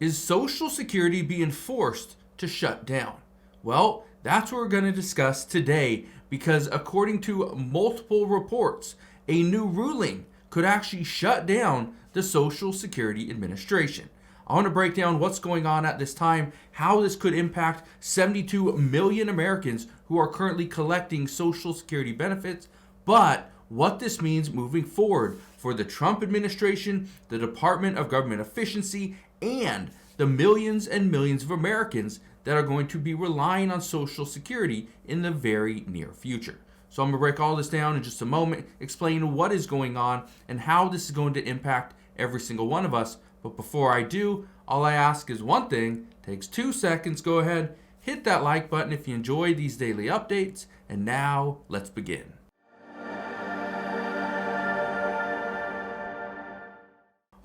Is Social Security being forced to shut down? Well, that's what we're going to discuss today because according to multiple reports, a new ruling could actually shut down the Social Security Administration. I want to break down what's going on at this time, how this could impact 72 million Americans who are currently collecting Social Security benefits, but what this means moving forward for the Trump administration, the Department of Government Efficiency, and the millions and millions of Americans that are going to be relying on Social Security in the very near future. So I'm going to break all this down in just a moment, explain what is going on and how this is going to impact every single one of us. But before I do, all I ask is one thing. Takes 2 seconds. Go ahead, hit that like button if you enjoy these daily updates. And now let's begin.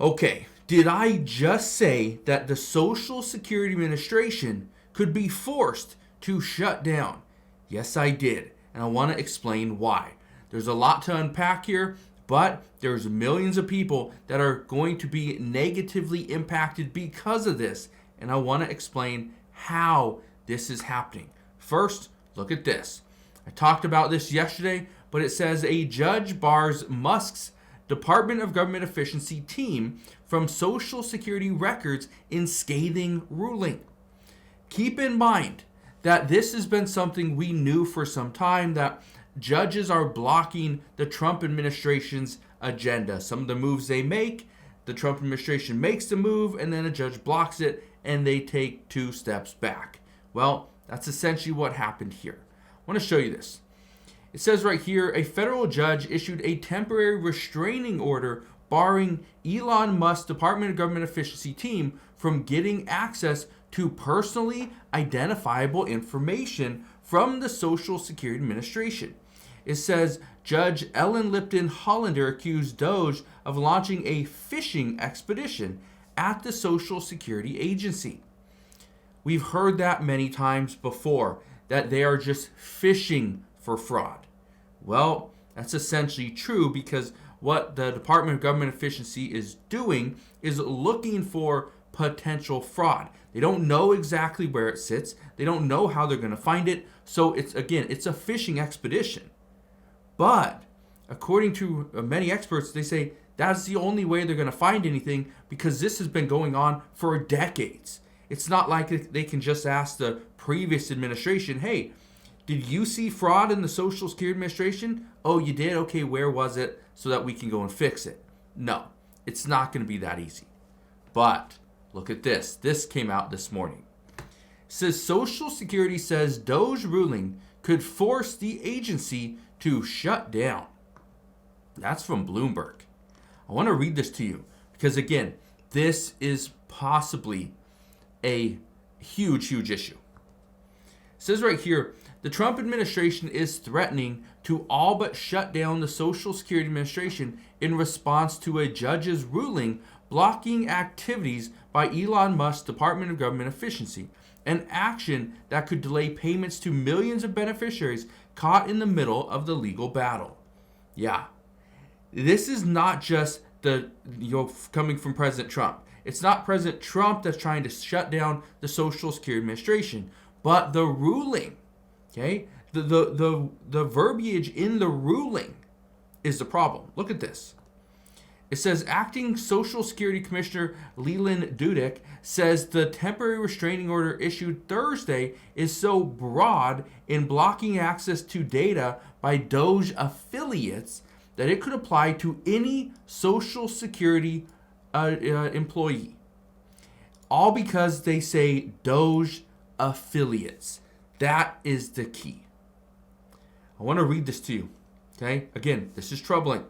Okay, did I just say that the Social Security Administration could be forced to shut down? Yes, I did, and I want to explain why. There's a lot to unpack here, but there's millions of people that are going to be negatively impacted because of this, and I want to explain how this is happening. First, look at this. I talked about this yesterday, but it says a judge bars Musk's Department of Government Efficiency team from Social Security records in scathing ruling. Keep in mind that this has been something we knew for some time, that judges are blocking the Trump administration's agenda. Some of the moves they make, the Trump administration makes the move, and then a judge blocks it, and they take 2 steps back. Well, that's essentially what happened here. I want to show you this. It says right here, a federal judge issued a temporary restraining order barring Elon Musk's Department of Government Efficiency team from getting access to personally identifiable information from the Social Security Administration. It says Judge Ellen Lipton Hollander accused DOGE of launching a phishing expedition at the Social Security Agency. We've heard that many times before, that they are just fishing for fraud. Well, that's essentially true because what the Department of Government Efficiency is doing is looking for potential fraud. They don't know exactly where it sits. They don't know how they're going to find it. So it's a phishing expedition. But according to many experts, they say that's the only way they're going to find anything because this has been going on for decades. It's not like they can just ask the previous administration, hey, did you see fraud in the Social Security Administration? Oh, you did? Okay, where was it so that we can go and fix it? No, it's not going to be that easy. But look at this. This came out this morning. It says Social Security says DOGE ruling could force the agency to shut down. That's from Bloomberg. I want to read this to you because, again, this is possibly a huge, huge issue. It says right here, the Trump administration is threatening to all but shut down the Social Security Administration in response to a judge's ruling blocking activities by Elon Musk's Department of Government Efficiency, an action that could delay payments to millions of beneficiaries caught in the middle of the legal battle. Yeah, this is not just coming from President Trump. It's not President Trump that's trying to shut down the Social Security Administration, but the ruling. Okay, the verbiage in the ruling is the problem. Look at this. It says acting Social Security Commissioner Leland Dudek says the temporary restraining order issued Thursday is so broad in blocking access to data by DOGE affiliates that it could apply to any Social Security employee. All because they say DOGE affiliates. That is the key. I want to read this to you. Okay? Again, this is troubling. It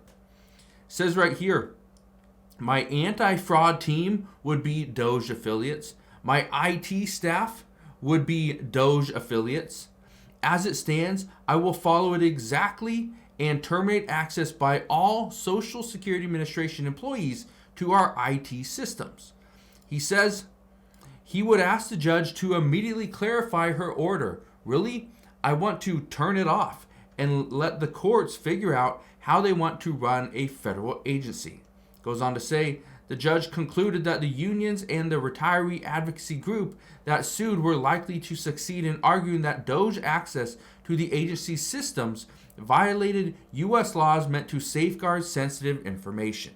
says right here, my anti-fraud team would be DOGE affiliates. My IT staff would be DOGE affiliates. As it stands, I will follow it exactly and terminate access by all Social Security Administration employees to our IT systems. He says he would ask the judge to immediately clarify her order. Really? I want to turn it off and let the courts figure out how they want to run a federal agency. Goes on to say, the judge concluded that the unions and the retiree advocacy group that sued were likely to succeed in arguing that DOGE access to the agency's systems violated U.S. laws meant to safeguard sensitive information.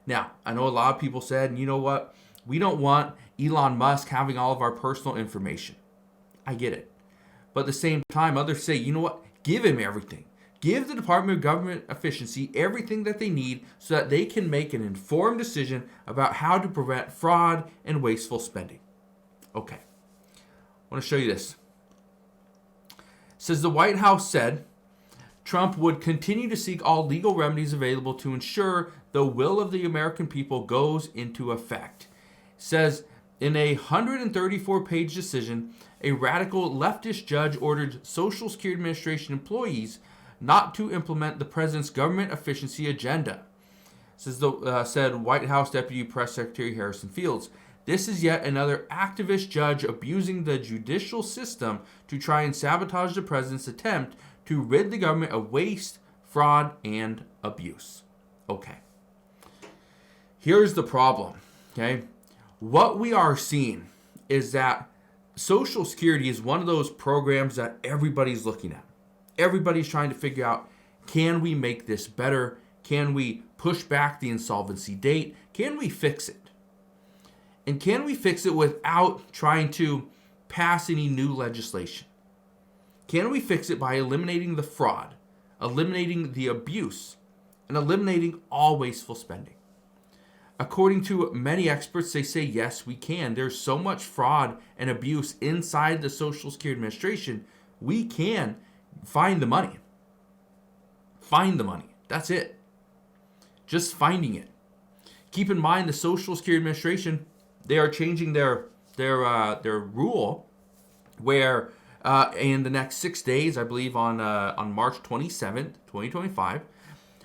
Now, I know a lot of people said, you know what, we don't want Elon Musk having all of our personal information. I get it. But at the same time, others say, you know what, give him everything. Give the Department of Government Efficiency everything that they need so that they can make an informed decision about how to prevent fraud and wasteful spending. Okay, I want to show you this. It says the White House said Trump would continue to seek all legal remedies available to ensure the will of the American people goes into effect. It says in a 134-page decision, a radical leftist judge ordered Social Security Administration employees not to implement the president's government efficiency agenda, said White House Deputy Press Secretary Harrison Fields. This is yet another activist judge abusing the judicial system to try and sabotage the president's attempt to rid the government of waste, fraud, and abuse. Okay. Here's the problem, okay? What we are seeing is that Social Security is one of those programs that everybody's looking at. Everybody's trying to figure out, can we make this better? Can we push back the insolvency date? Can we fix it? And can we fix it without trying to pass any new legislation? Can we fix it by eliminating the fraud, eliminating the abuse, and eliminating all wasteful spending? According to many experts, they say, yes, we can. There's so much fraud and abuse inside the Social Security Administration, we can find the money. Find the money. That's it. Just finding it. Keep in mind, the Social Security Administration, they are changing their rule where in the next 6 days, I believe on March 27th, 2025,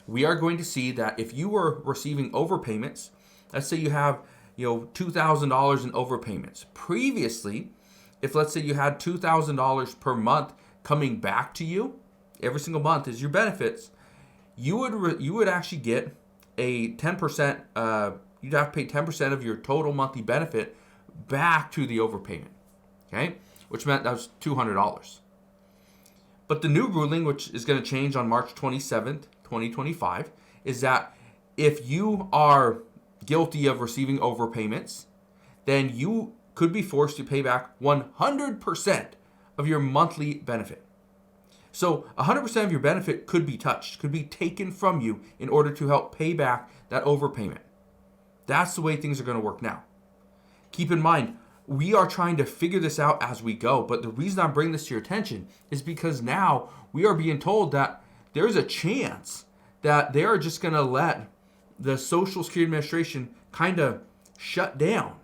we are going to see that if you were receiving overpayments, let's say you have $2,000 in overpayments. Previously, if let's say you had $2,000 per month coming back to you every single month as your benefits, you would actually get a 10%. You'd have to pay 10% of your total monthly benefit back to the overpayment. Okay, which meant that was $200. But the new ruling, which is going to change on March 27th, 2025, is that if you are guilty of receiving overpayments, then you could be forced to pay back 100% of your monthly benefit. So 100% of your benefit could be touched, could be taken from you in order to help pay back that overpayment. That's the way things are going to work now. Keep in mind, we are trying to figure this out as we go, but the reason I'm bringing this to your attention is because now we are being told that there's a chance that they are just going to let the Social Security Administration kind of shut down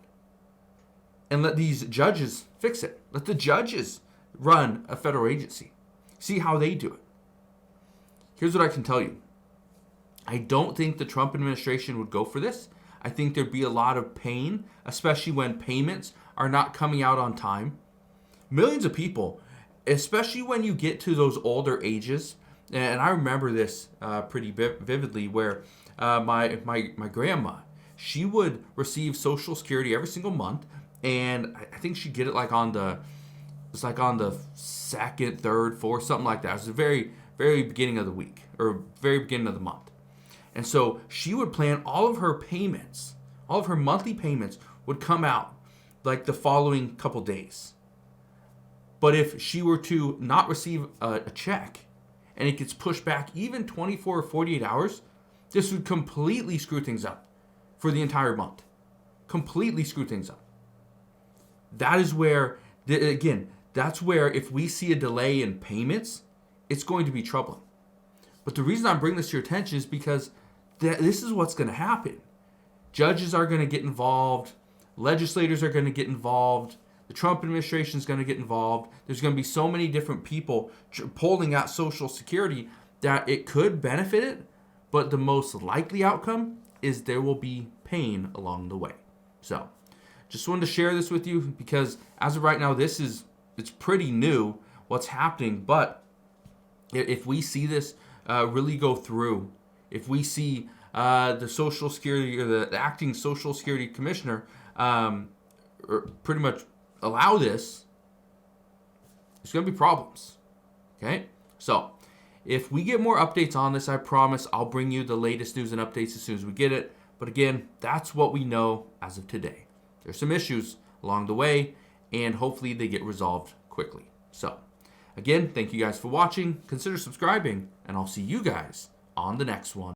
and let these judges fix it. Let the judges run a federal agency. See how they do it. Here's what I can tell you. I don't think the Trump administration would go for this. I think there'd be a lot of pain, especially when payments are not coming out on time. Millions of people, especially when you get to those older ages, and I remember this pretty vividly, where my grandma, she would receive Social Security every single month, and I think she'd get it on the second, third, fourth, something like that. It was the very, very beginning of the week or very beginning of the month. And so she would plan all of her payments, all of her monthly payments would come out like the following couple days. But if she were to not receive a check and it gets pushed back even 24 or 48 hours, this would completely screw things up for the entire month. Completely screw things up. That is where, again, that's where if we see a delay in payments, it's going to be troubling. But the reason I'm bringing this to your attention is because this is what's going to happen. Judges are going to get involved. Legislators are going to get involved. The Trump administration is going to get involved. There's going to be so many different people pulling out Social Security that it could benefit it, but the most likely outcome is there will be pain along the way. So, just wanted to share this with you because as of right now, it's pretty new what's happening. But if we see this really go through, if we see the Social Security or the acting Social Security Commissioner pretty much allow this, there's going to be problems. Okay? So, if we get more updates on this, I promise I'll bring you the latest news and updates as soon as we get it. But again, that's what we know as of today. There's some issues along the way, and hopefully they get resolved quickly. So, again, thank you guys for watching. Consider subscribing, and I'll see you guys on the next one.